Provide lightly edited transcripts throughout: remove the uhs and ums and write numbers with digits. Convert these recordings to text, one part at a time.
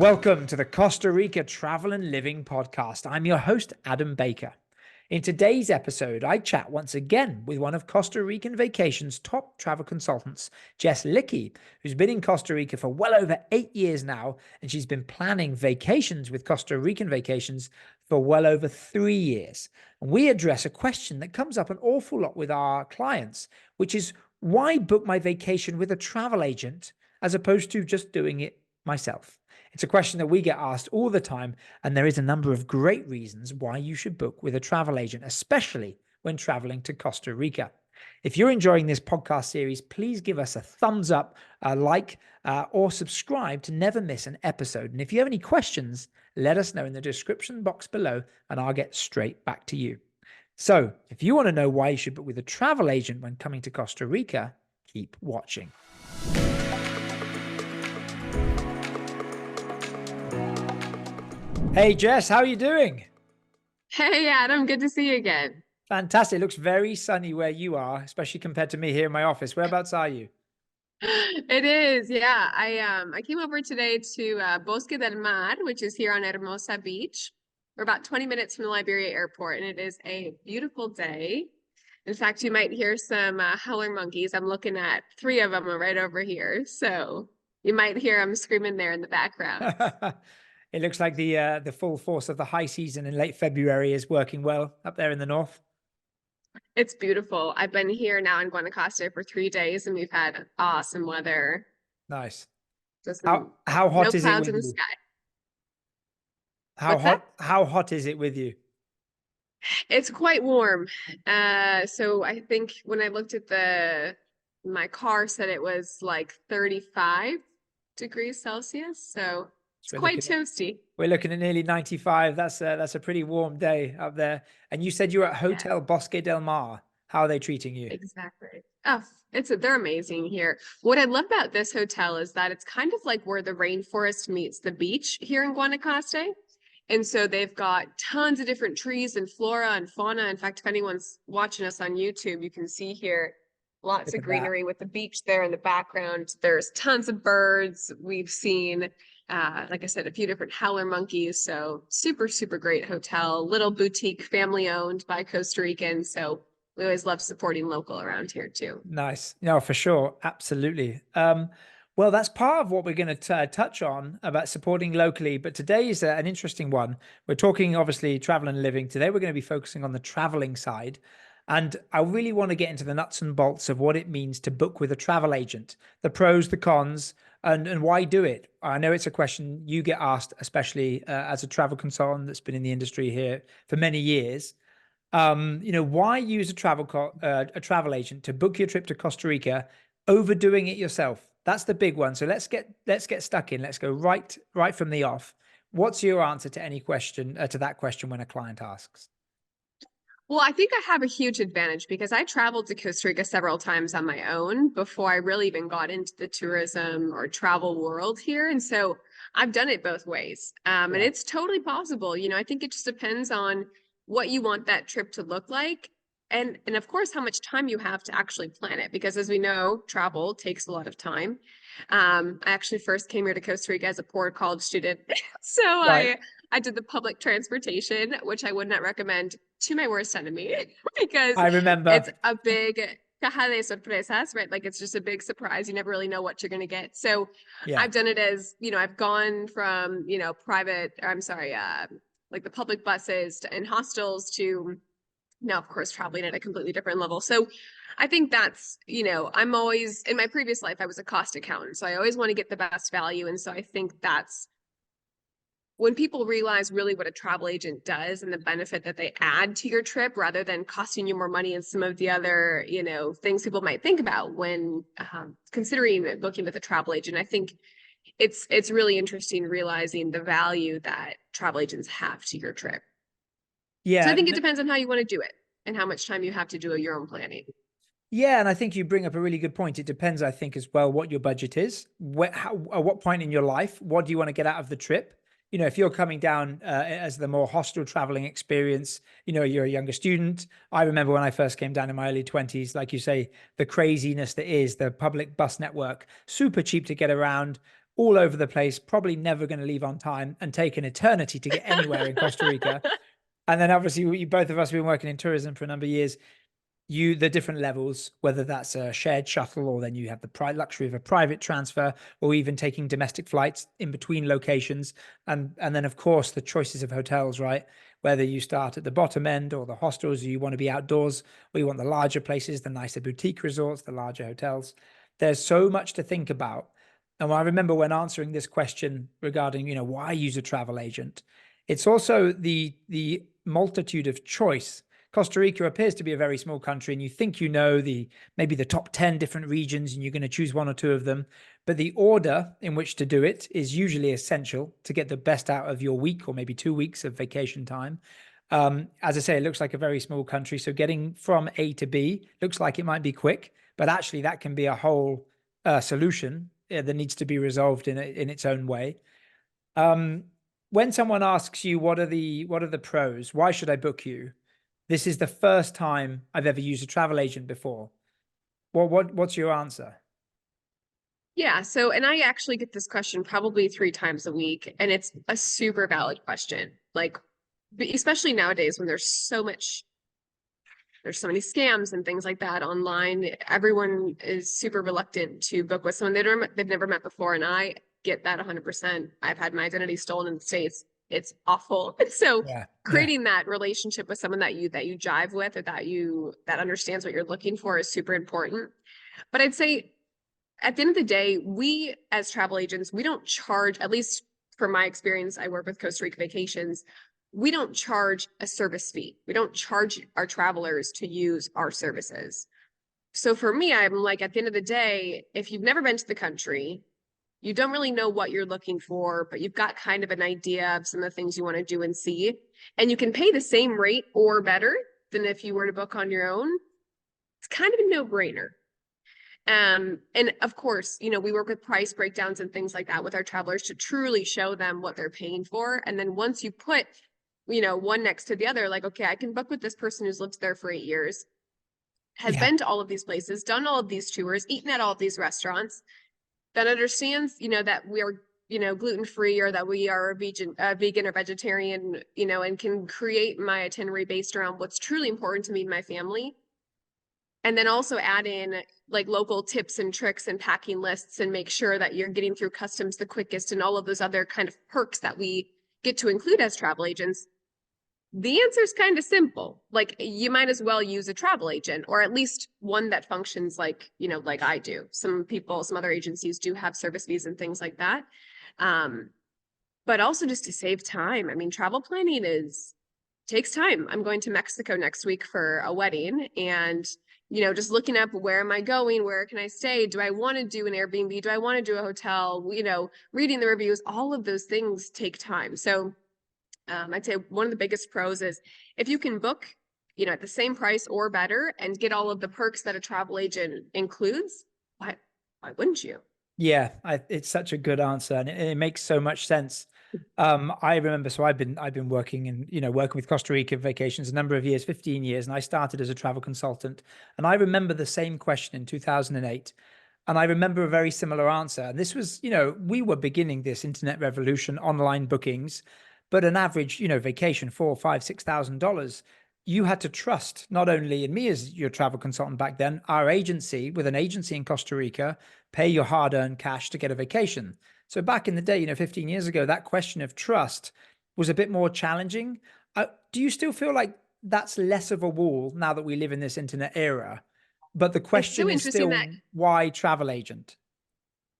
Welcome to the Costa Rica Travel and Living podcast. I'm your host, Adam Baker. In today's episode, I chat once again with one of Costa Rican Vacations' top travel consultants, Jess Luecke, who's been in Costa Rica for well over 8 years now, and she's been planning vacations with Costa Rican Vacations for well over 3 years. And we address a question that comes up an awful lot with our clients, which is why book my vacation with a travel agent as opposed to just doing it myself? It's a question that we get asked all the time, and there is a number of great reasons why you should book with a travel agent, especially when traveling to Costa Rica. If you're enjoying this podcast series, please give us a thumbs up, a like, or subscribe to never miss an episode. And if you have any questions, let us know in the description box below, and I'll get straight back to you. So if you want to know why you should book with a travel agent when coming to Costa Rica, keep watching. Hey, Jess, how are you doing? Hey, Adam, good to see you again. Fantastic. It looks very sunny where you are, especially compared to me here in my office. Whereabouts are you? It is, yeah. I came over today to Bosque del Mar, which is here on Hermosa Beach. We're about 20 minutes from the Liberia airport, and it is a beautiful day. In fact, you might hear some howler monkeys. I'm looking at 3 of them right over here, so you might hear them screaming there in the background. It looks like the full force of the high season in late February is working well up there in the north. It's beautiful. I've been here now in Guanacaste for 3 days, and we've had awesome weather. Nice. Just How hot no is it clouds with in the you? sky. How What's that? hot is it with you? It's quite warm. So I think when I looked at my car said it was like 35 degrees Celsius. So it's So quite toasty. we're looking at nearly 95. That's a pretty warm day up there. And you said you were at Yeah, Hotel Bosque del Mar. How are they treating you? exactly. Oh, they're amazing here. What I love about this hotel is that it's kind of like where the rainforest meets the beach here in Guanacaste. And so they've got tons of different trees and flora and fauna. In fact, if anyone's watching us on YouTube, you can see here lots Look of at that. greenery with the beach there in the background. There's tons of birds. We've seen, like I said, a few different howler monkeys. So super, super great hotel, little boutique, family owned by Costa Ricans. So we always love supporting local around here too. Nice. No, for sure. Absolutely. Well, that's part of what we're going to touch on about supporting locally. But today is an interesting one. We're talking, obviously, travel and living. Today, we're going to be focusing on the traveling side. And I really want to get into the nuts and bolts of what it means to book with a travel agent, the pros, the cons, and why do it. I know it's a question you get asked, especially as a travel consultant that's been in the industry here for many years. Why use a travel agent to book your trip to Costa Rica over doing it yourself? That's the big one. So let's get stuck in. Let's go right from the off. What's your answer to any question to that question when a client asks? Well, I think I have a huge advantage because I traveled to Costa Rica several times on my own before I really even got into the tourism or travel world here. And so I've done it both ways. And Right. it's totally possible. I think it just depends on what you want that trip to look like. And of course, how much time you have to actually plan it. Because as we know, travel takes a lot of time. I actually first came here to Costa Rica as a poor college student. So Right. I did the public transportation, which I would not recommend to my worst enemy because I remember. it's a big caja de sorpresas, right? Like it's just a big surprise. You never really know what you're going to get. So Yeah. I've done it as, I've gone from, like the public buses and hostels to now, of course, traveling at a completely different level. So I think that's, I'm always in my previous life, I was a cost accountant. So I always want to get the best value. And so I think that's when people realize really what a travel agent does and the benefit that they add to your trip rather than costing you more money and some of the other things people might think about when considering booking with a travel agent. I think it's really interesting realizing the value that travel agents have to your trip. So I Yeah. think it depends on how you want to do it and how much time you have to do your own planning. Yeah, and I think you bring up a really good point. It depends, I think, as well, what your budget is. At what point in your life, what do you want to get out of the trip? If you're coming down as the more hostel traveling experience, you're a younger student. I remember when I first came down in my early 20s, like you say, the craziness that is the public bus network, super cheap to get around, all over the place, probably never going to leave on time, and take an eternity to get anywhere in Costa Rica. And then obviously, both of us have been working in tourism for a number of years. The different levels, whether that's a shared shuttle, or then you have the luxury of a private transfer, or even taking domestic flights in between locations. And then, of course, the choices of hotels, right? Whether you start at the bottom end or the hostels, or you want to be outdoors, or you want the larger places, the nicer boutique resorts, the larger hotels. There's so much to think about. And I remember when answering this question regarding, why use a travel agent, it's also the multitude of choice. Costa Rica appears to be a very small country, and you think maybe the top 10 different regions, and you're going to choose one or two of them. But the order in which to do it is usually essential to get the best out of your week, or maybe 2 weeks of vacation time. As I say, it looks like a very small country, so getting from A to B looks like it might be quick, but actually that can be a whole solution that needs to be resolved in its own way. When someone asks you, what are the pros? Why should I book you? This is the first time I've ever used a travel agent before. What's your answer? Yeah. So, and I actually get this question probably 3 times a week, and it's a super valid question. Like, especially nowadays when there's so many scams and things like that online. Everyone is super reluctant to book with someone they've never met before. And I get that 100%. I've had my identity stolen in the States. It's awful. So Yeah. creating that relationship with someone that you jive with, or that understands what you're looking for, is super important. But I'd say at the end of the day, we as travel agents, we don't charge, at least from my experience, I work with Costa Rica Vacations. We don't charge a service fee. We don't charge our travelers to use our services. So for me, I'm like, at the end of the day, if you've never been to the country, you don't really know what you're looking for, but you've got kind of an idea of some of the things you want to do and see, and you can pay the same rate or better than if you were to book on your own, it's kind of a no-brainer. And of course, we work with price breakdowns and things like that with our travelers to truly show them what they're paying for. And then once you put, one next to the other, like, okay, I can book with this person who's lived there for 8 years, has been to all of these places, done all of these tours, eaten at all of these restaurants, that understands, that we're, gluten-free, or that we are vegan or vegetarian, and can create my itinerary based around what's truly important to me and my family. And then also add in like local tips and tricks and packing lists, and make sure that you're getting through customs the quickest, and all of those other kind of perks that we get to include as travel agents. The answer is kind of simple. Like, you might as well use a travel agent, or at least one that functions like, like I do. Some other agencies do have service fees and things like that. But also just to save time. I mean, travel planning takes time. I'm going to Mexico next week for a wedding, and just looking up, where am I going? Where can I stay? Do I want to do an Airbnb? Do I want to do a hotel? Reading the reviews, all of those things take time. So I'd say one of the biggest pros is if you can book, at the same price or better, and get all of the perks that a travel agent includes, why wouldn't you? Yeah, it's such a good answer, and it makes so much sense. I remember, so I've been working with Costa Rica Vacations a number of years, 15 years, and I started as a travel consultant. And I remember the same question in 2008, and I remember a very similar answer. And this was, we were beginning this internet revolution, online bookings, but an average, vacation, $4,000, $5,000, $6,000. You had to trust not only in me as your travel consultant back then, our agency, with an agency in Costa Rica, pay your hard-earned cash to get a vacation. So back in the day, 15 years ago, that question of trust was a bit more challenging. Do you still feel like that's less of a wall now that we live in this internet era? But the It's so question is interesting still, that why travel agent?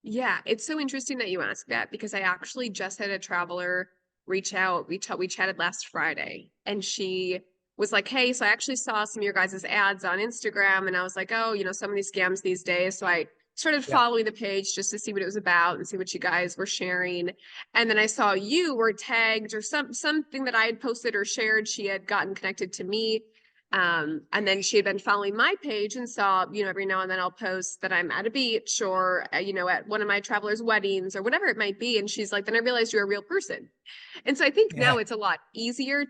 Yeah, it's so interesting that you ask that, because I actually just had a traveler reach out. We chatted last Friday, and she was like, "Hey, so I actually saw some of your guys' ads on Instagram," and I was like, "Oh, so many scams these days." So I started Yeah. following the page just to see what it was about and see what you guys were sharing. And then I saw you were tagged, or something that I had posted or shared. She had gotten connected to me. And then she had been following my page and saw, every now and then I'll post that I'm at a beach, or, at one of my travelers' weddings, or whatever it might be. And she's like, then I realized you're a real person. And so I think now Yeah. it's a lot easier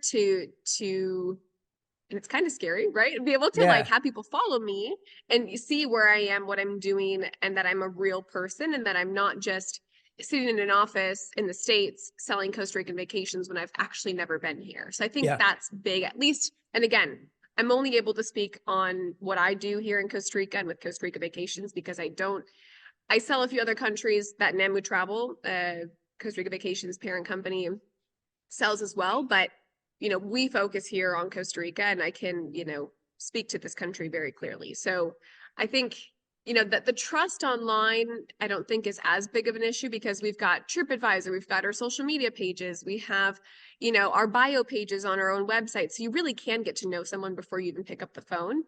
and it's kind of scary, right? Be able to like Yeah. have people follow me and see where I am, what I'm doing, and that I'm a real person, and that I'm not just sitting in an office in the States selling Costa Rican vacations when I've actually never been here. So I think Yeah. that's big, at least. And again, I'm only able to speak on what I do here in Costa Rica and with Costa Rica Vacations because I sell a few other countries that NAMU Travel, Costa Rica Vacations parent company, sells as well. But, we focus here on Costa Rica, and I can, speak to this country very clearly. So I think, that the trust online, I don't think is as big of an issue because we've got TripAdvisor, we've got our social media pages, we have, our bio pages on our own website. So you really can get to know someone before you even pick up the phone,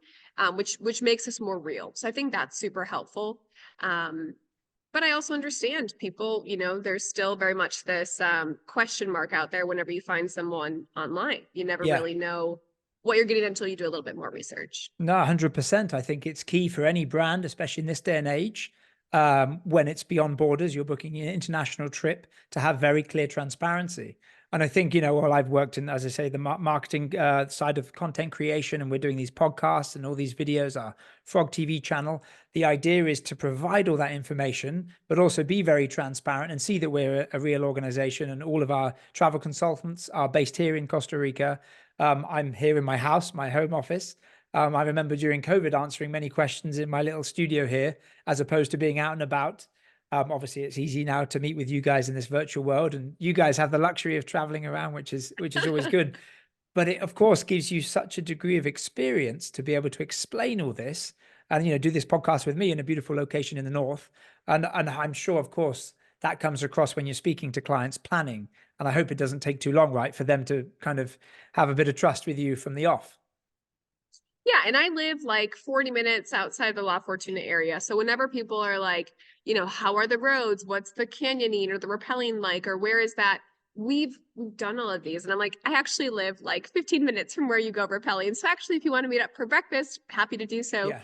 which makes us more real. So I think that's super helpful. But I also understand people, there's still very much this question mark out there whenever you find someone online. You never Yeah. really know what you're getting until you do a little bit more research. No, 100%. I think it's key for any brand, especially in this day and age, when it's beyond borders, you're booking an international trip, to have very clear transparency. And I think, well, I've worked in, as I say, the marketing side of content creation, and we're doing these podcasts and all these videos, our Frog TV channel. The idea is to provide all that information, but also be very transparent and see that we're a real organization, and all of our travel consultants are based here in Costa Rica. I'm here in my house, my home office. I remember during COVID answering many questions in my little studio here, as opposed to being out and about. Obviously, it's easy now to meet with you guys in this virtual world, and you guys have the luxury of traveling around, which is always good. But it, of course, gives you such a degree of experience to be able to explain all this, and do this podcast with me in a beautiful location in the north. And I'm sure, of course, that comes across when you're speaking to clients planning. And I hope it doesn't take too long, right, for them to kind of have a bit of trust with you from the off. Yeah, and I live like 40 minutes outside the La Fortuna area. So whenever people are like, how are the roads? What's the canyoning or the rappelling like? Or where is that? We've done all of these. And I'm like, I actually live like 15 minutes from where you go rappelling. So actually, if you want to meet up for breakfast, happy to do so. Yeah.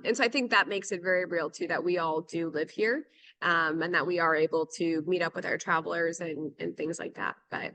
And so I think that makes it very real too, that we all do live here, and that we are able to meet up with our travelers and things like that. But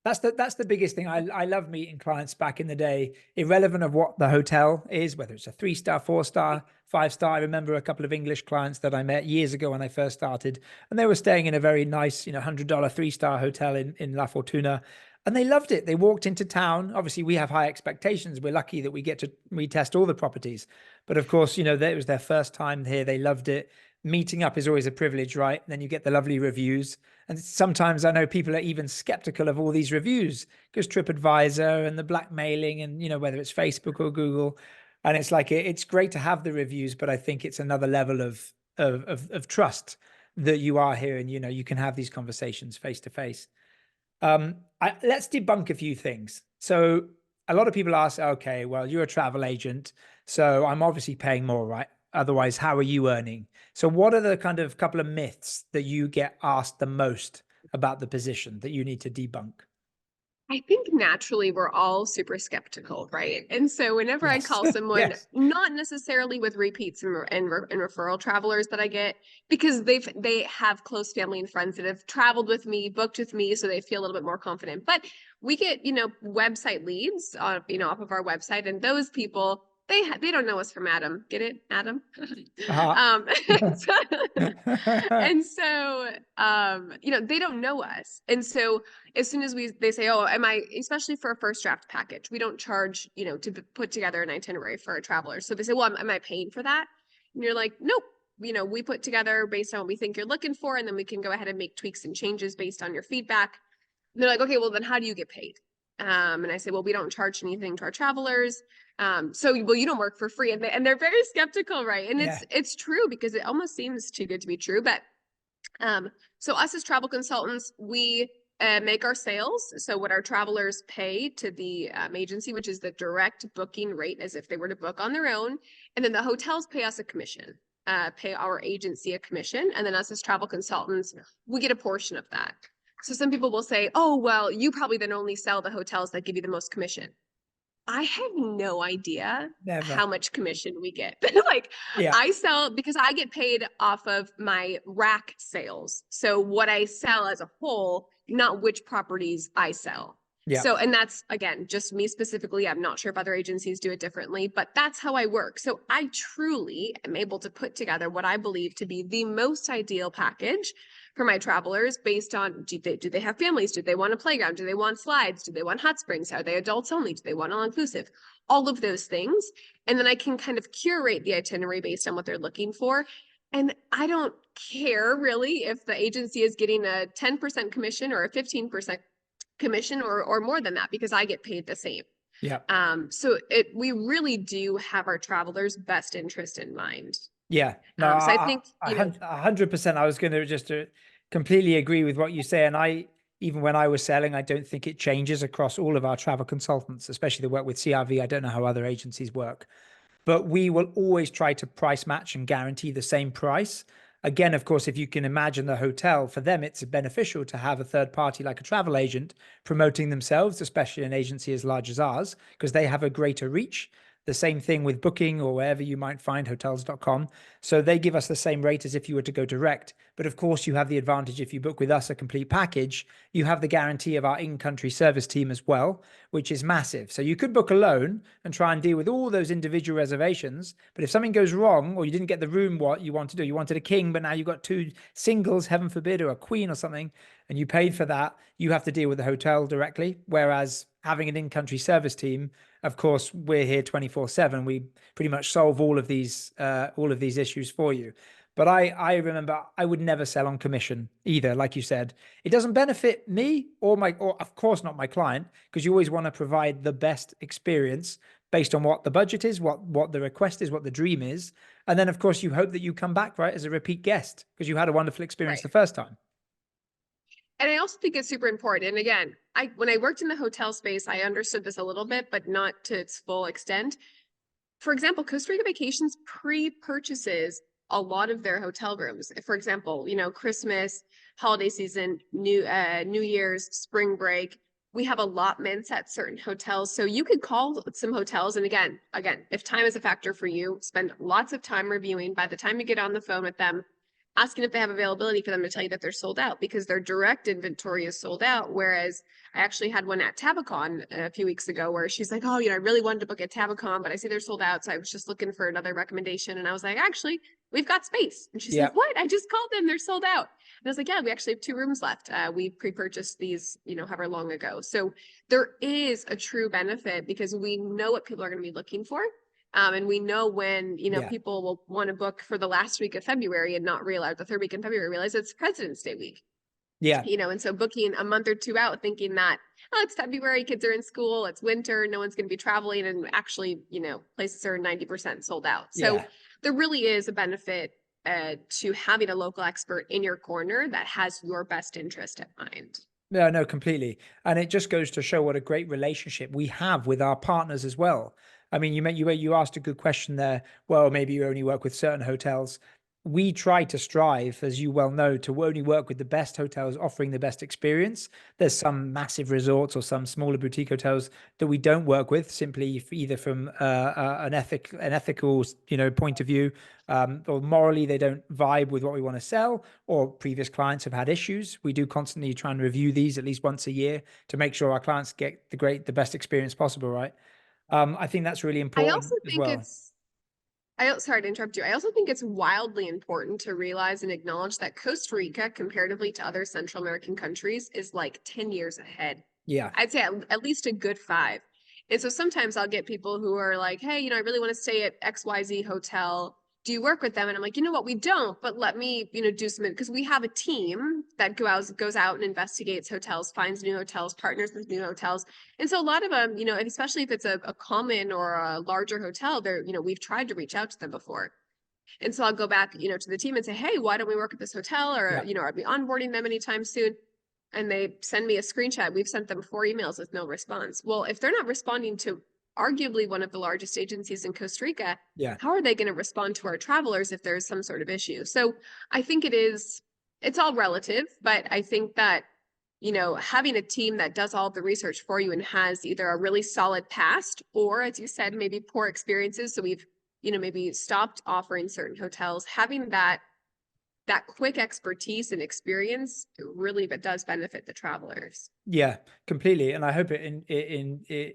That's the biggest thing. I love meeting clients back in the day, irrelevant of what the hotel is, whether it's a 3-star, 4-star, 5-star. I remember a couple of English clients that I met years ago when I first started, and they were staying in a very nice, $100 3-star hotel in La Fortuna, and they loved it. They walked into town. Obviously, we have high expectations. We're lucky that we get to retest all the properties, but of course, it was their first time here. They loved it. Meeting up is always a privilege, right? And then you get the lovely reviews. And sometimes I know people are even skeptical of all these reviews because TripAdvisor and the blackmailing, and whether it's Facebook or Google, and it's like it's great to have the reviews, but I think it's another level of trust that you are here, and you can have these conversations face to face. Let's debunk a few things. So a lot of people ask, okay, well, you're a travel agent, so I'm obviously paying more, right? Otherwise, how are you earning? So what are the kind of couple of myths that you get asked the most about the position that you need to debunk? I think naturally we're all super skeptical, right? And so whenever I Yes. call someone, Yes. not necessarily with repeats and referral travelers that I get, because they have close family and friends that have traveled with me, booked with me, so they feel a little bit more confident. But we get, website leads, off of our website, and those people, they don't know us from Adam. Get it, Adam? Uh-huh. And so they don't know us. And so as soon as they say, oh, especially for a first draft package, we don't charge, to put together an itinerary for a traveler. So they say, well, am I paying for that? And you're like, nope. We put together based on what we think you're looking for, and then we can go ahead and make tweaks and changes based on your feedback. And they're like, okay, well, then how do you get paid? And I say, well, we don't charge anything to our travelers. So, well, you don't work for free. And they're very skeptical, right? And Yeah. it's true because it almost seems too good to be true. But so us as travel consultants, we make our sales. So what our travelers pay to the agency, which is the direct booking rate as if they were to book on their own. And then the hotels pay us a commission, pay our agency a commission. And then us as travel consultants, we get a portion of that. So some people will say, oh, well, you probably then only sell the hotels that give you the most commission. I have no idea Never. how much commission we get. Like Yeah. I sell because I get paid off of my rack sales. So what I sell as a whole, not which properties I sell. Yeah. So, and that's again, just me specifically. I'm not sure if other agencies do it differently, but that's how I work. So I truly am able to put together what I believe to be the most ideal package for my travelers based on do they have families? Do they want a playground? Do they want slides? Do they want hot springs? Are they adults only? Do they want all inclusive? All of those things. And then I can kind of curate the itinerary based on what they're looking for. And I don't care really if the agency is getting a 10% commission or a 15% commission or more than that, because I get paid the same. Yeah. So we really do have our travelers' best interest in mind. Yeah. No, So I think, you know, 100%. I was going to just completely agree with what you say. And even when I was selling, I don't think it changes across all of our travel consultants, especially the work with CRV. I don't know how other agencies work, but we will always try to price match and guarantee the same price. Again, of course, if you can imagine the hotel, for them, it's beneficial to have a third party like a travel agent promoting themselves, especially an agency as large as ours, because they have a greater reach. The same thing with Booking or wherever you might find hotels.com. So they give us the same rate as if you were to go direct. But of course, you have the advantage if you book with us a complete package, you have the guarantee of our in-country service team as well, which is massive. So you could book alone and try and deal with all those individual reservations. But if something goes wrong or you didn't get the room what you want to do, you wanted a king, but now you've got two singles, heaven forbid, or a queen or something, and you paid for that, you have to deal with the hotel directly. Whereas having an in-country service team, of course, we're here 24/7. We pretty much solve all of these issues for you. But I remember I would never sell on commission either. Like you said, it doesn't benefit me or of course not my client, because you always want to provide the best experience based on what the budget is, what the request is, what the dream is. And then of course you hope that you come back, right, as a repeat guest because you had a wonderful experience right. the first time. And I also think it's super important. And again, when I worked in the hotel space, I understood this a little bit, but not to its full extent. For example, Costa Rica Vacations pre-purchases a lot of their hotel rooms. For example, you know, Christmas, holiday season, New Year's, spring break, we have allotments at certain hotels. So you could call some hotels, and again, if time is a factor for you, spend lots of time reviewing. By the time you get on the phone with them, asking if they have availability for them to tell you that they're sold out, because their direct inventory is sold out. Whereas I actually had one at Tabacon a few weeks ago where she's like, oh, you know, I really wanted to book at Tabacon, but I see they're sold out. So I was just looking for another recommendation. And I was like, actually, we've got space. And she's Yeah. like, what? I just called them. They're sold out. And I was like, yeah, we actually have 2 rooms left. We pre-purchased these, you know, however long ago. So there is a true benefit because we know what people are going to be looking for. And we know when, you know, Yeah. people will want to book for the last week of February and not realize the 3rd week in February, realize it's President's Day week. Yeah. You know, and so booking a month or 2 out thinking that, oh, it's February, kids are in school, it's winter, no one's going to be traveling. And actually, you know, places are 90% sold out. So Yeah. there really is a benefit to having a local expert in your corner that has your best interest at mind. No, no, completely. And it just goes to show what a great relationship we have with our partners as well. I mean, you asked a good question there. Well, maybe you only work with certain hotels. We try to strive, as you well know, to only work with the best hotels offering the best experience. There's some massive resorts or some smaller boutique hotels that we don't work with, simply either from an ethical, you know, point of view, or morally they don't vibe with what we want to sell, or previous clients have had issues. We do constantly try and review these at least once a year to make sure our clients get the best experience possible, right? I think that's really I important also as think well. it's sorry to interrupt you. I also think it's wildly important to realize and acknowledge that Costa Rica, comparatively to other Central American countries, is like 10 years ahead. Yeah. I'd say at least a good 5. And so sometimes I'll get people who are like, hey, you know, I really want to stay at XYZ hotel. Do you work with them? And I'm like, you know what, we don't, but let me, you know, do some, because we have a team that goes out and investigates hotels, finds new hotels, partners with new hotels. And so a lot of them, you know, and especially if it's a common or a larger hotel, they're, you know, we've tried to reach out to them before. And so I'll go back, you know, to the team and say, hey, why don't we work at this hotel? Or, Yeah. you know, are we onboarding them anytime soon? And they send me a screenshot. We've sent them 4 emails with no response. Well, if they're not responding to arguably one of the largest agencies in Costa Rica, Yeah. how are they going to respond to our travelers if there's some sort of issue? So I think it's all relative, but I think that, you know, having a team that does all the research for you and has either a really solid past or, as you said, maybe poor experiences. So we've, you know, maybe stopped offering certain hotels, having that that quick expertise and experience really does benefit the travelers. Yeah, completely. And I hope it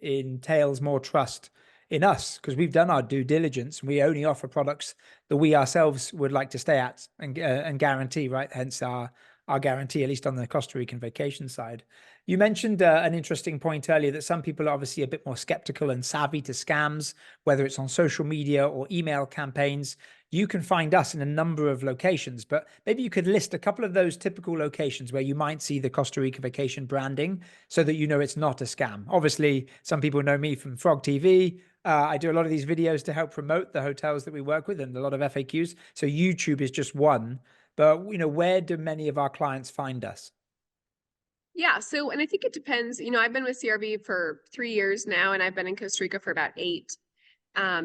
entails more trust in us, because we've done our due diligence. We only offer products that we ourselves would like to stay at and guarantee, right? Hence our guarantee, at least on the Costa Rican vacation side. You mentioned an interesting point earlier that some people are obviously a bit more skeptical and savvy to scams, whether it's on social media or email campaigns. You can find us in a number of locations, but maybe you could list a couple of those typical locations where you might see the Costa Rica Vacation branding so that you know it's not a scam. Obviously, some people know me from Frog TV. I do a lot of these videos to help promote the hotels that we work with and a lot of FAQs. So YouTube is just one. But, where do many of our clients find us? Yeah, so and I think it depends. I've been with CRV for 3 years now, and I've been in Costa Rica for about 8.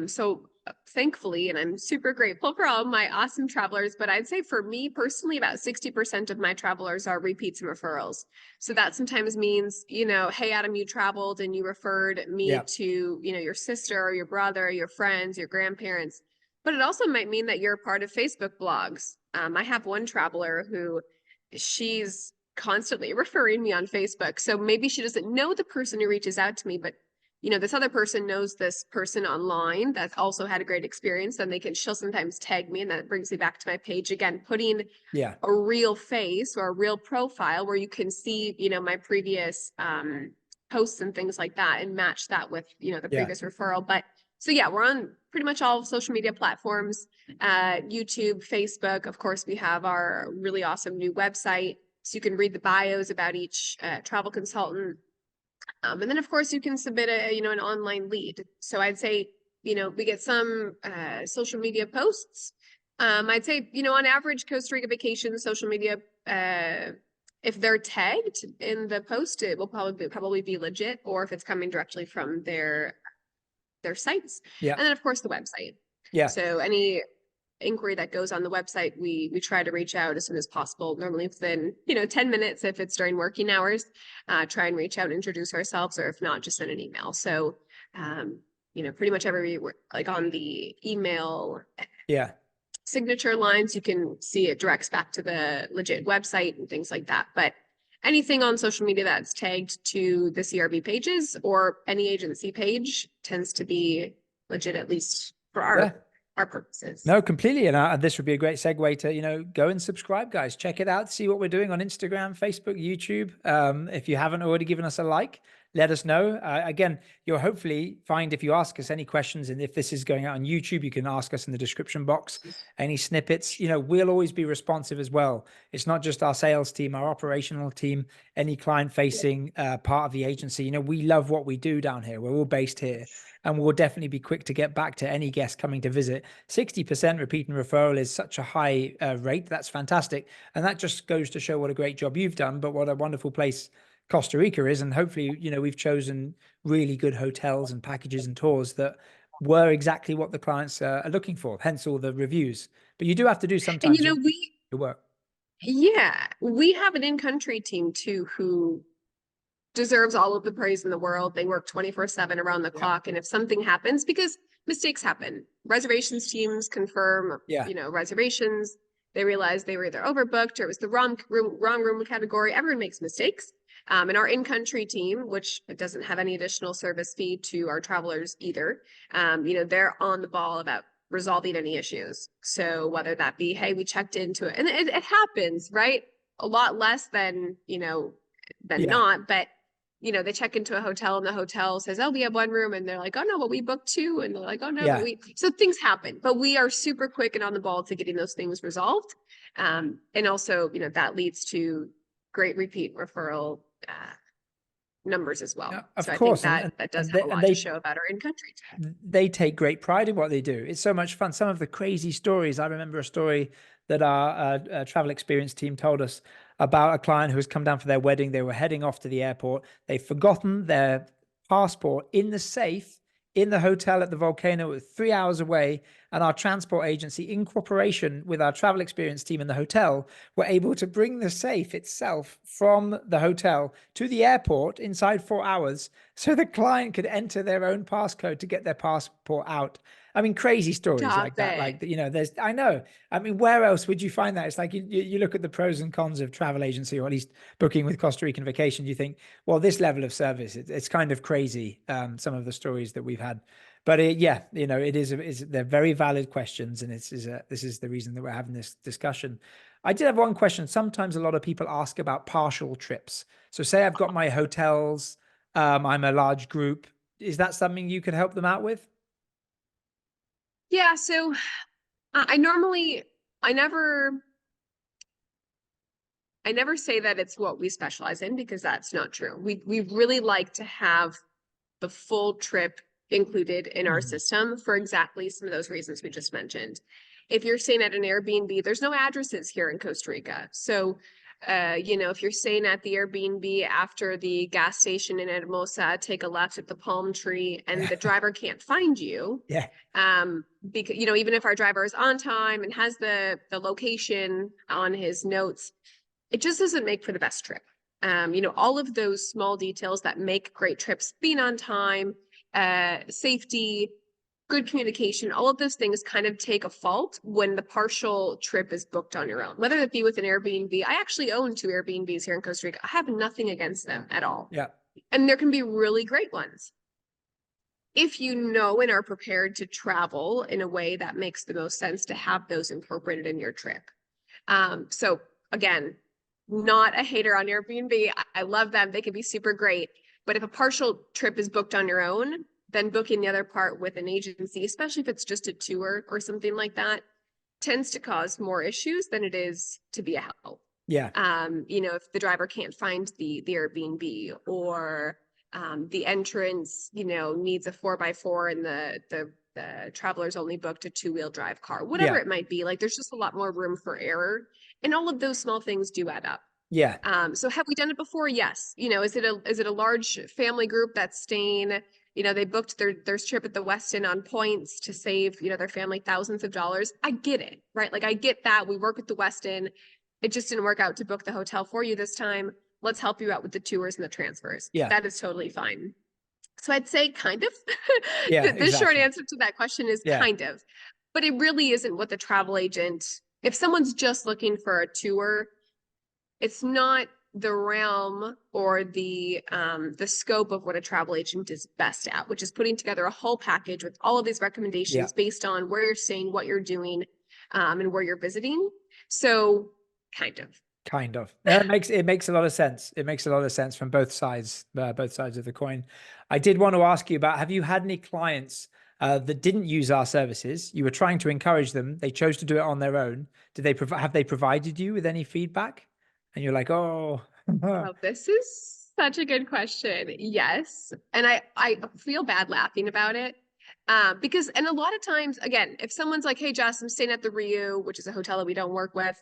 So thankfully, and I'm super grateful for all of my awesome travelers, but I'd say for me personally, about 60% of my travelers are repeats and referrals. So that sometimes means, hey, Adam, you traveled and you referred me Yeah. to, your sister or your brother, your friends, your grandparents. But it also might mean that you're part of Facebook blogs. I have one traveler who she's constantly referring me on Facebook. So maybe she doesn't know the person who reaches out to me, but this other person knows this person online that also had a great experience, then she'll sometimes tag me, and that brings me back to my page again, putting Yeah. a real face or a real profile where you can see, my previous posts and things like that and match that with, the Yeah. previous referral. But so yeah, we're on pretty much all social media platforms, YouTube, Facebook. Of course, we have our really awesome new website. So you can read the bios about each travel consultant. And then of course you can submit an online lead. So I'd say, we get some social media posts. I'd say, on average, Costa Rica Vacations social media, if they're tagged in the post, it will probably be legit, or if it's coming directly from their sites. Yeah. And then of course the website. Yeah. So any inquiry that goes on the website, we try to reach out as soon as possible, normally within 10 minutes if it's during working hours. Try and reach out and introduce ourselves, or if not, just send an email. So pretty much like on the email Yeah. signature lines, you can see it directs back to the legit website and things like that. But anything on social media that's tagged to the CRV pages or any agency page tends to be legit, at least for our purposes. No, completely. And this would be a great segue to, go and subscribe, guys. Check it out. See what we're doing on Instagram, Facebook, YouTube. If you haven't already given us a like, let us know. Again, you'll hopefully find if you ask us any questions, and if this is going out on YouTube, you can ask us in the description box. Any snippets, we'll always be responsive as well. It's not just our sales team, our operational team, any client-facing part of the agency. We love what we do down here. We're all based here. And we'll definitely be quick to get back to any guest coming to visit. 60% repeat and referral is such a high rate. That's fantastic. And that just goes to show what a great job you've done, but what a wonderful place Costa Rica is. And hopefully, we've chosen really good hotels and packages and tours that were exactly what the clients are looking for, hence all the reviews. But you do have to do sometimes And your work. Yeah, we have an in-country team too who deserves all of the praise in the world. They work 24/7 around the clock. And if something happens, because mistakes happen, reservations teams confirm, reservations. They realize they were either overbooked or it was the wrong room category. Everyone makes mistakes. And our in-country team, which doesn't have any additional service fee to our travelers either, they're on the ball about resolving any issues. So whether that be, hey, we checked into it, and it happens, right? A lot less than, not, but they check into a hotel and the hotel says, oh, we have one room. And they're like, oh no, but we booked 2. And they're like, oh no, so things happen, but we are super quick and on the ball to getting those things resolved. And also, that leads to great repeat referral numbers as well. Yeah, of so course. I think that does have a lot to show about our in-country team. They take great pride in what they do. It's so much fun. Some of the crazy stories. I remember a story that our travel experience team told us about a client who has come down for their wedding. They were heading off to the airport. They'd forgotten their passport in the safe in the hotel at the volcano, 3 hours away, and our transport agency, in cooperation with our travel experience team in the hotel, were able to bring the safe itself from the hotel to the airport inside 4 hours, so the client could enter their own passcode to get their passport out. I mean, crazy stories Stop like that. it. Like, I know. I mean, where else would you find that? It's like you look at the pros and cons of travel agency, or at least booking with Costa Rican Vacation. You think, well, this level of service, it's kind of crazy. Some of the stories that we've had, but yeah, they're very valid questions, and this is the reason that we're having this discussion. I did have one question. Sometimes a lot of people ask about partial trips. So say I've got my hotels, I'm a large group. Is that something you could help them out with? Yeah, so I normally I never I never say that it's what we specialize in, because that's not true. We really like to have the full trip included in our Mhm. system for exactly some of those reasons we just mentioned. If you're staying at an Airbnb, there's no addresses here in Costa Rica. So, if you're staying at the Airbnb after the gas station in Hermosa, take a left at the palm tree, and Yeah. the driver can't find you. Yeah. Because even if our driver is on time and has the location on his notes, it just doesn't make for the best trip. All of those small details that make great trips, being on time, safety, good communication, all of those things kind of take a fault when the partial trip is booked on your own, whether it be with an Airbnb. I actually own 2 Airbnbs here in Costa Rica. I have nothing against them at all. Yeah. And there can be really great ones. If you know and are prepared to travel in a way that makes the most sense to have those incorporated in your trip. So again, not a hater on Airbnb. I love them. They can be super great. But if a partial trip is booked on your own, then booking the other part with an agency, especially if it's just a tour or something like that, tends to cause more issues than it is to be a help. Yeah. If the driver can't find the Airbnb, or the entrance, needs a 4x4, and the traveler's only booked a 2-wheel drive car, whatever Yeah. it might be. Like, there's just a lot more room for error, and all of those small things do add up. Yeah. So have we done it before? Yes. Is it a large family group that's staying? They booked their trip at the Westin on points to save, their family thousands of dollars. I get it, right? Like, I get that. We work with the Westin. It just didn't work out to book the hotel for you this time. Let's help you out with the tours and the transfers. Yeah. That is totally fine. So I'd say kind of. Yeah. The short Exactly. answer to that question is Yeah. kind of. But it really isn't what the travel agent, if someone's just looking for a tour, it's not the realm or the scope of what a travel agent is best at, which is putting together a whole package with all of these Yeah. recommendations based on where you're staying, what you're doing, and where you're visiting. So kind of. Kind of. It makes a lot of sense. It makes a lot of sense from both sides of the coin. I did want to ask you about, have you had any clients that didn't use our services? You were trying to encourage them. They chose to do it on their own. Did they have they provided you with any feedback? And you're like, oh, Oh, this is such a good question. Yes. And I feel bad laughing about it. Because, and a lot of times, again, if someone's like, hey, Jess, I'm staying at the Rio, which is a hotel that we don't work with,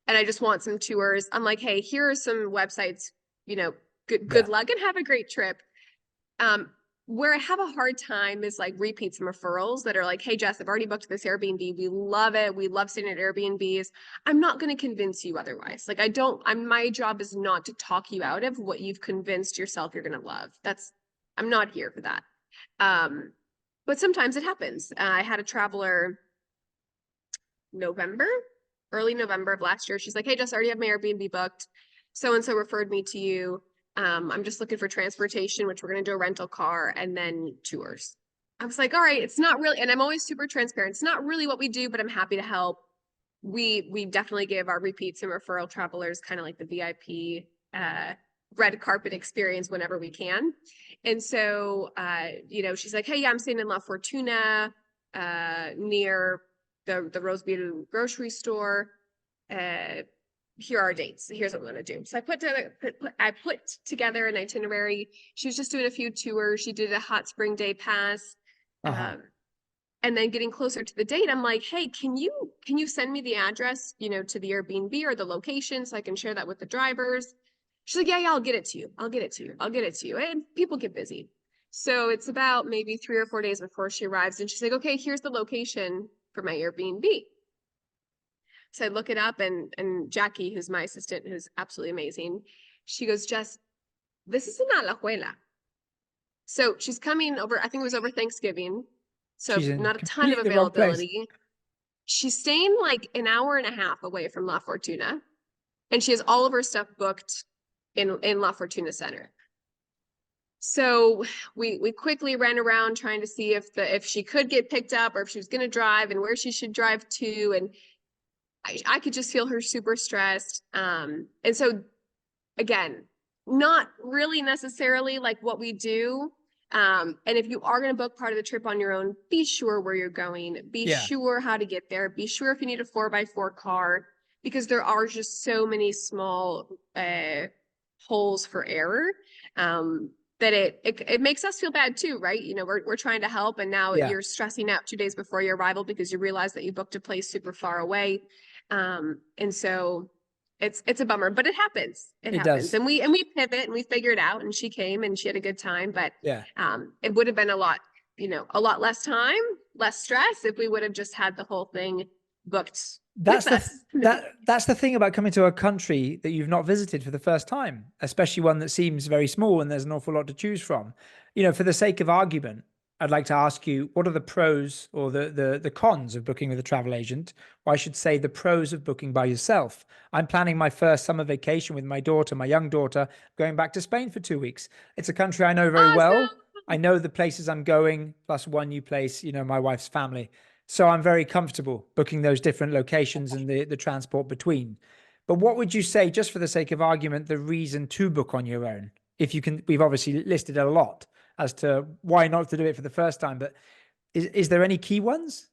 and I just want some tours, I'm like, hey, here are some websites, good yeah, luck and have a great trip. Where I have a hard time is like repeats and referrals that are like, hey, Jess, I've already booked this Airbnb. We love it. We love staying at Airbnbs. I'm not going to convince you otherwise. Like, my job is not to talk you out of what you've convinced yourself you're going to love. I'm not here for that. But sometimes it happens. I had a traveler November, early November of last year. She's like, hey, Jess, I already have my Airbnb booked. So-and-so referred me to you. I'm just looking for transportation, which we're going to do a rental car and then tours. I was like, all right, it's not really, and I'm always super transparent. It's not really what we do, but I'm happy to help. We definitely give our repeats and referral travelers kind of like the VIP red carpet experience whenever we can. And so, she's like, hey, yeah, I'm staying in La Fortuna near the Rose Beetle grocery store. Here are our dates. Here's what I'm going to do. So I put together an itinerary. She was just doing a few tours. She did a hot spring day pass. uh-huh, And then getting closer to the date, I'm like, hey, can you send me the address, to the Airbnb or the location so I can share that with the drivers? She's like, yeah, I'll get it to you. I'll get it to you. And people get busy. So it's about maybe 3 or 4 days before she arrives, and she's like, okay, here's the location for my Airbnb. So I look it up, and Jackie, who's my assistant, who's absolutely amazing, she goes, Jess, this is in Alajuela. So she's coming over, I think it was over Thanksgiving. So She's in not a ton of completely the wrong place. availability. She's staying like an hour and a half away from La Fortuna. And she has all of her stuff booked in La Fortuna Center. So we quickly ran around trying to see if she could get picked up or if she was going to drive and where she should drive to. And I could just feel her super stressed. And so again, not really necessarily like what we do. And if you are going to book part of the trip on your own, be sure where you're going, be sure how to get there, be sure if you need a 4x4 car, because there are just so many small holes for error that it makes us feel bad too, right? You know, we're trying to help, and now you're stressing out 2 days before your arrival because you realize that you booked a place super far away. And so it's a bummer, but it happens. It happens. Does. And we pivot and we figure it out, and she came and she had a good time, but it would have been a lot less time, less stress if we would have just had the whole thing booked. That's the thing about coming to a country that you've not visited for the first time, especially one that seems very small and there's an awful lot to choose from. You know, for the sake of argument, I'd like to ask you, what are the pros or the cons of booking with a travel agent? Or I should say the pros of booking by yourself. I'm planning my first summer vacation with my daughter, my young daughter, going back to Spain for 2 weeks. It's a country I know very well. I know the places I'm going, plus one new place, you know, my wife's family. So I'm very comfortable booking those different locations and the transport between. But what would you say, just for the sake of argument, the reason to book on your own? If you can, we've obviously listed a lot as to why not to do it for the first time, but is there any key ones?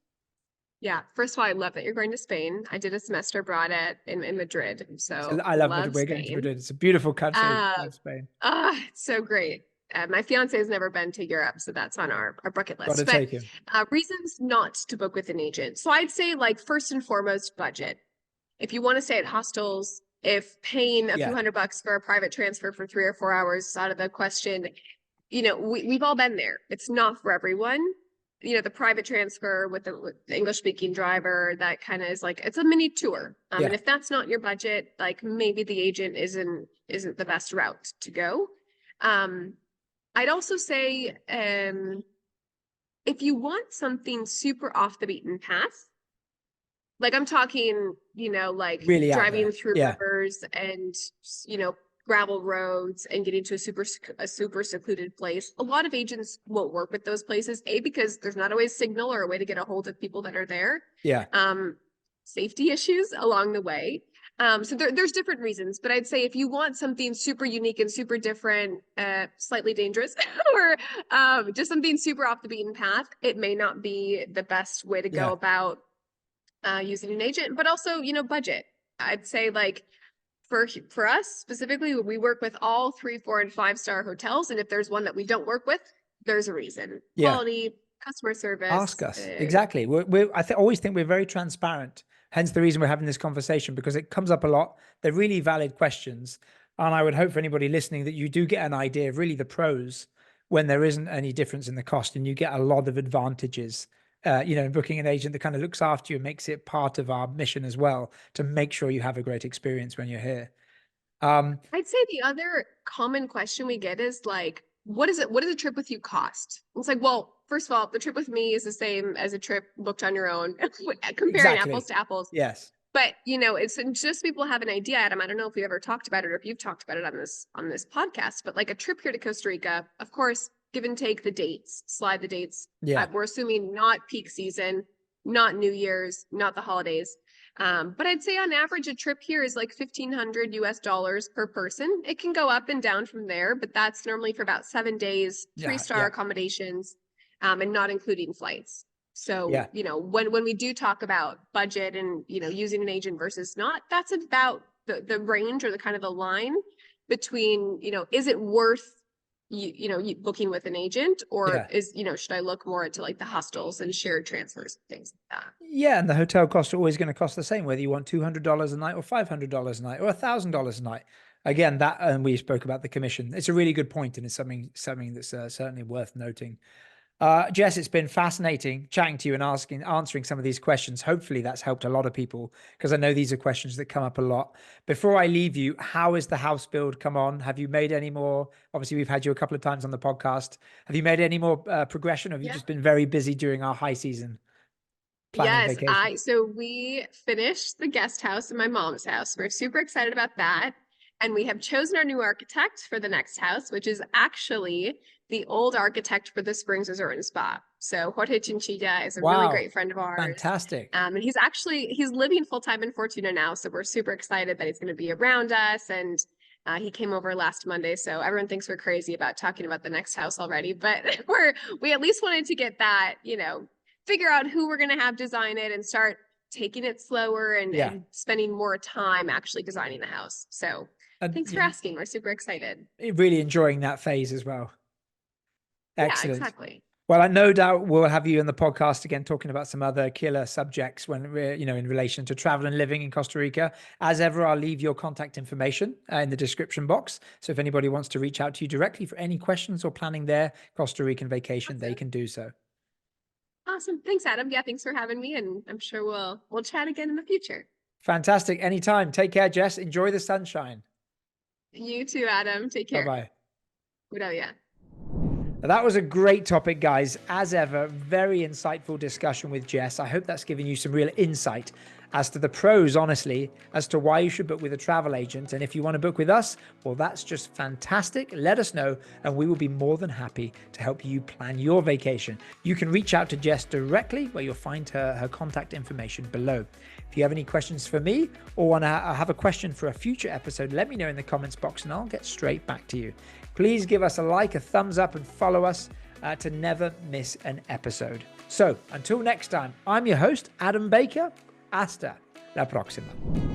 Yeah. First of all, I love that you're going to Spain. I did a semester abroad in Madrid. So I love Madrid. We're going to Madrid. It's a beautiful country. I love Spain. It's so great. My fiance has never been to Europe, so that's on our bucket list. Got to take him. Reasons not to book with an agent. So I'd say, like, first and foremost, budget. If you want to stay at hostels, if paying a few $100 for a private transfer for 3 or 4 hours is out of the question, you know, we've all been there. It's not for everyone. You know, the private transfer with the English speaking driver, that kind of is like, it's a mini tour. And if that's not your budget, like, maybe the agent isn't the best route to go. I'd also say, if you want something super off the beaten path, like I'm talking, you know, like really driving through rivers and, you know, gravel roads and getting to a super secluded place. A lot of agents won't work with those places, because there's not always signal or a way to get a hold of people that are there. Safety issues along the way. So there's different reasons, but I'd say if you want something super unique and super different, slightly dangerous, or just something super off the beaten path, it may not be the best way to go about using an agent. But also, you know, budget. I'd say, like, for us specifically, we work with all 3, 4, and 5-star hotels, and if there's one that we don't work with, there's a reason. Quality, customer service. Ask us. Exactly. I always think we're very transparent. Hence the reason we're having this conversation, because it comes up a lot. They're really valid questions. And I would hope for anybody listening that you do get an idea of really the pros when there isn't any difference in the cost, and you get a lot of advantages, you know, booking an agent that kind of looks after you and makes it part of our mission as well, to make sure you have a great experience when you're here. I'd say the other common question we get is, like, what does a trip with you cost? It's like, well, first of all, the trip with me is the same as a trip booked on your own, comparing apples to apples. Yes. But, you know, it's just people have an idea, Adam. I don't know if we ever talked about it or if you've talked about it on this podcast, but like a trip here to Costa Rica, of course, give and take the dates, slide the dates. We're assuming not peak season, not New Year's, not the holidays. But I'd say on average, a trip here is like $1,500 per person. It can go up and down from there, but that's normally for about 7 days, 3-star accommodations, and not including flights. So, you know, when we do talk about budget and, you know, using an agent versus not, that's about the range, or the kind of the line between, you know, is it worth you booking with an agent, or is, you know, should I look more into like the hostels and shared transfers and things like that? Yeah, and the hotel costs are always going to cost the same, whether you want $200 a night or $500 a night or $1,000 a night. Again, that, and we spoke about the commission. It's a really good point, and it's something that's certainly worth noting. Jess, it's been fascinating chatting to you and answering some of these questions. Hopefully that's helped a lot of people, because I know these are questions that come up a lot. Before I leave you, how is the house build come on? Have you made any more? Obviously, we've had you a couple of times on the podcast. Have you made any more progression? Or have you just been very busy during our high season planning Yes, vacation? so we finished the guest house in my mom's house. We're super excited about that. And we have chosen our new architect for the next house, which is actually the old architect for the Springs Resort and Spa. So Jorge Chinchilla is a really Wow, great friend of ours. fantastic. And he's living full-time in Fortuna now. So we're super excited that he's going to be around us. And he came over last Monday. So everyone thinks we're crazy about talking about the next house already. But we at least wanted to get that, figure out who we're going to have design it and start taking it slower and spending more time actually designing the house. So thanks for asking. We're super excited. Really enjoying that phase as well. Excellent. Yeah, exactly. Well, I no doubt we'll have you on the podcast again talking about some other killer subjects when we're, in relation to travel and living in Costa Rica. As ever, I'll leave your contact information in the description box. So if anybody wants to reach out to you directly for any questions or planning their Costa Rican vacation, they can do so. Awesome. Thanks, Adam. Yeah, thanks for having me. And I'm sure we'll chat again in the future. Fantastic. Anytime. Take care, Jess. Enjoy the sunshine. You too, Adam. Take care. Bye-bye. Yeah. That was a great topic, guys. As ever, very insightful discussion with Jess. I hope that's given you some real insight as to the pros, honestly, as to why you should book with a travel agent. And if you want to book with us, well, that's just fantastic. Let us know, and we will be more than happy to help you plan your vacation. You can reach out to Jess directly, where you'll find her contact information below. If you have any questions for me or want to have a question for a future episode, let me know in the comments box and I'll get straight back to you. Please give us a like, a thumbs up, and follow us to never miss an episode. So until next time, I'm your host, Adam Baker. Hasta la próxima.